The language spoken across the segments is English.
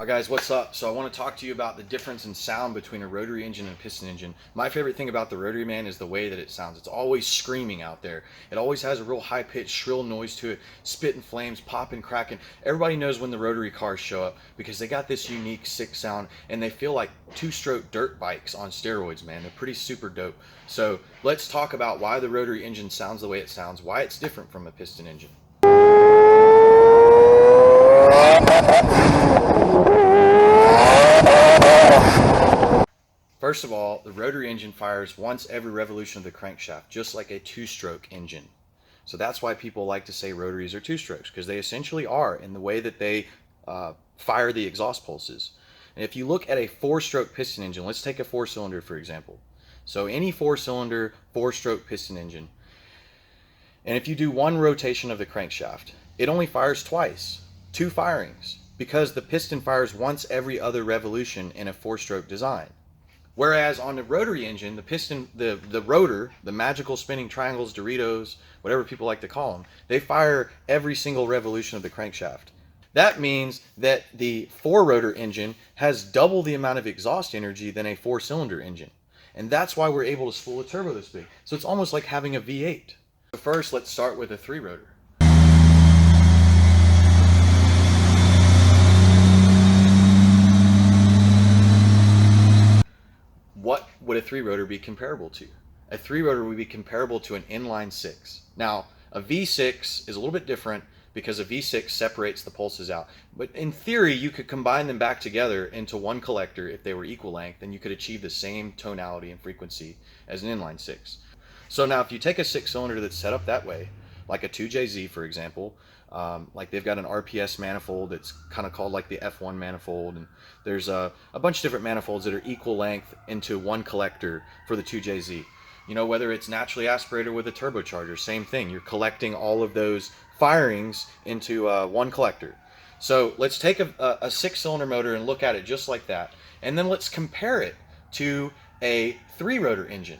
Alright guys, what's up? So I want to talk to you about the difference in sound between a rotary engine and a piston engine. My favorite thing about the rotary, man, is the way that it sounds. It's always screaming out there. It always has a real high-pitched, shrill noise to it, spitting flames, popping, cracking. Everybody knows when the rotary cars show up because they got this unique, sick sound, and they feel like two-stroke dirt bikes on steroids, man. They're pretty super dope. So let's talk about why the rotary engine sounds the way it sounds, why it's different from a piston engine. First of all, the rotary engine fires once every revolution of the crankshaft, just like a two-stroke engine. So that's why people like to say rotaries are two-strokes, because they essentially are in the way that they fire the exhaust pulses. And if you look at a four-stroke piston engine, let's take a four-cylinder for example. So any four-cylinder, four-stroke piston engine, and if you do one rotation of the crankshaft, it only fires twice, two firings, because the piston fires once every other revolution in a four-stroke design. Whereas on the rotary engine, the piston, the rotor, the magical spinning triangles, Doritos, whatever people like to call them, they fire every single revolution of the crankshaft. That means that the four-rotor engine has double the amount of exhaust energy than a four-cylinder engine. And that's why we're able to spool a turbo this big. So it's almost like having a V8. So first, let's start with a three-rotor. What would a three-rotor be comparable to? A three-rotor would be comparable to an inline six. Now, a V6 is a little bit different because a V6 separates the pulses out. But in theory, you could combine them back together into one collector if they were equal length, and you could achieve the same tonality and frequency as an inline six. So now if you take a six-cylinder that's set up that way, like a 2JZ for example, like they've got an RPS manifold that's kind of called like the F1 manifold, and there's a bunch of different manifolds that are equal length into one collector for the 2JZ. You know, whether it's naturally aspirated with a turbocharger, same thing. You're collecting all of those firings into one collector. So let's take a six-cylinder motor and look at it just like that, and then let's compare it to a three-rotor engine.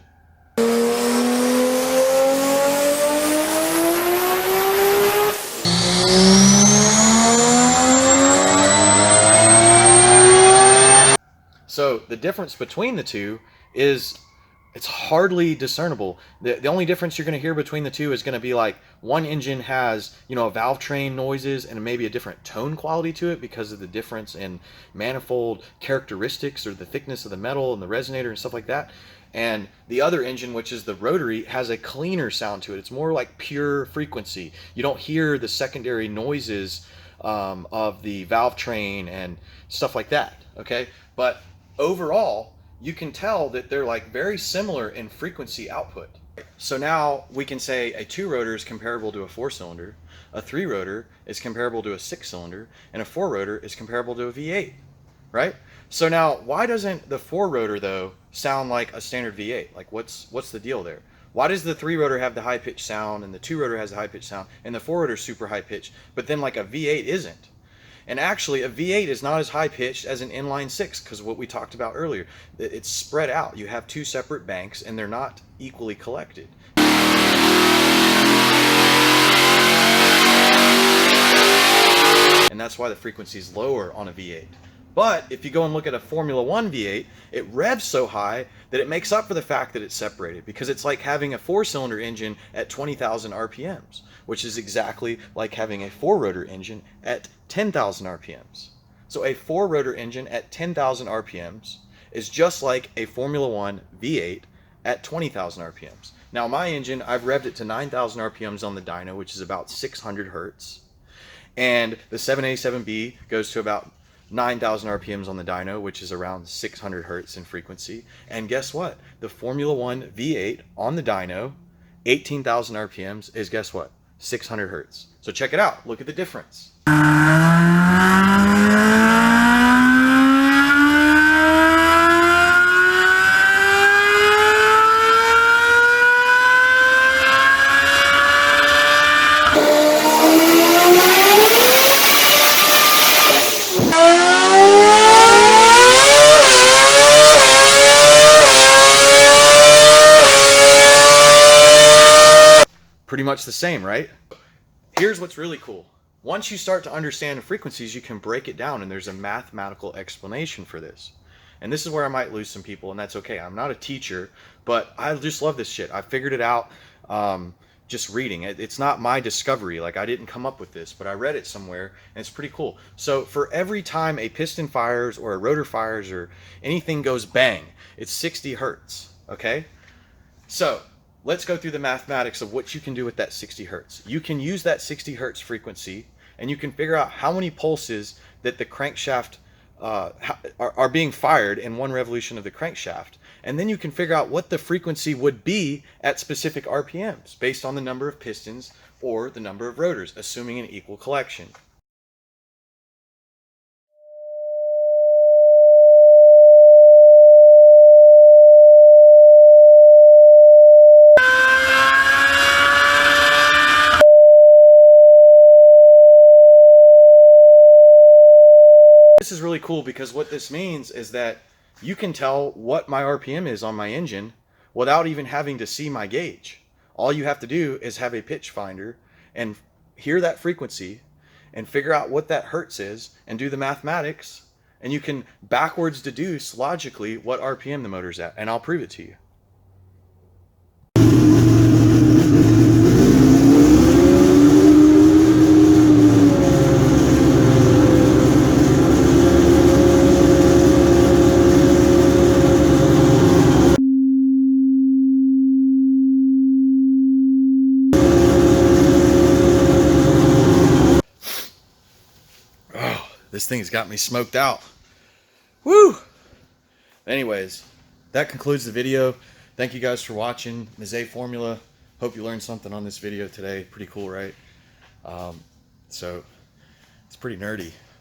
So the difference between the two is it's hardly discernible. The only difference you're going to hear between the two is going to be like one engine has, you know, valve train noises and maybe a different tone quality to it because of the difference in manifold characteristics or the thickness of the metal and the resonator and stuff like that. And the other engine, which is the rotary, has a cleaner sound to it. It's more like pure frequency. You don't hear the secondary noises of the valve train and stuff like that, okay? But overall, you can tell that they're like very similar in frequency output. So now we can say a two-rotor is comparable to a four-cylinder, a three-rotor is comparable to a six-cylinder, and a four-rotor is comparable to a V8, right? So now, why doesn't the four-rotor though sound like a standard V8? Like what's the deal there? Why does the three-rotor have the high-pitched sound and the two-rotor has the high-pitched sound and the four-rotor is super high-pitched, but then like a V8 isn't? And actually, a V8 is not as high-pitched as an inline six because what we talked about earlier, it's spread out. You have two separate banks and they're not equally collected. And that's why the frequency is lower on a V8. But if you go and look at a Formula One V8, it revs so high that it makes up for the fact that it's separated, because it's like having a four-cylinder engine at 20,000 RPMs, which is exactly like having a four-rotor engine at 10,000 RPMs. So a four-rotor engine at 10,000 RPMs is just like a Formula One V8 at 20,000 RPMs. Now my engine, I've revved it to 9,000 RPMs on the dyno, which is about 600 hertz. And the 787B goes to about 9,000 RPMs on the dyno, which is around 600 hertz in frequency. And guess what? The Formula One V8 on the dyno, 18,000 RPMs, is guess what? 600 hertz. So check it out. Look at the difference. Pretty much the same, right? Here's what's really cool. Once you start to understand the frequencies, you can break it down, and there's a mathematical explanation for this. And this is where I might lose some people, and that's okay. I'm not a teacher, but I just love this shit. I figured it out just reading. It's not my discovery. Like, I didn't come up with this, but I read it somewhere, and it's pretty cool. So for every time a piston fires or a rotor fires or anything goes bang, it's 60 hertz, okay? So let's go through the mathematics of what you can do with that 60 hertz. You can use that 60 hertz frequency, and you can figure out how many pulses that the crankshaft are being fired in one revolution of the crankshaft. And then you can figure out what the frequency would be at specific RPMs based on the number of pistons or the number of rotors, assuming an equal collection. This is really cool because what this means is that you can tell what my RPM is on my engine without even having to see my gauge. All you have to do is have a pitch finder and hear that frequency and figure out what that hertz is and do the mathematics, and you can backwards deduce logically what RPM the motor's at, and I'll prove it to you. This thing's got me smoked out. Woo! Anyways, that concludes the video. Thank you guys for watching. Ms. A Formula. Hope you learned something on this video today. Pretty cool, right? So, it's pretty nerdy.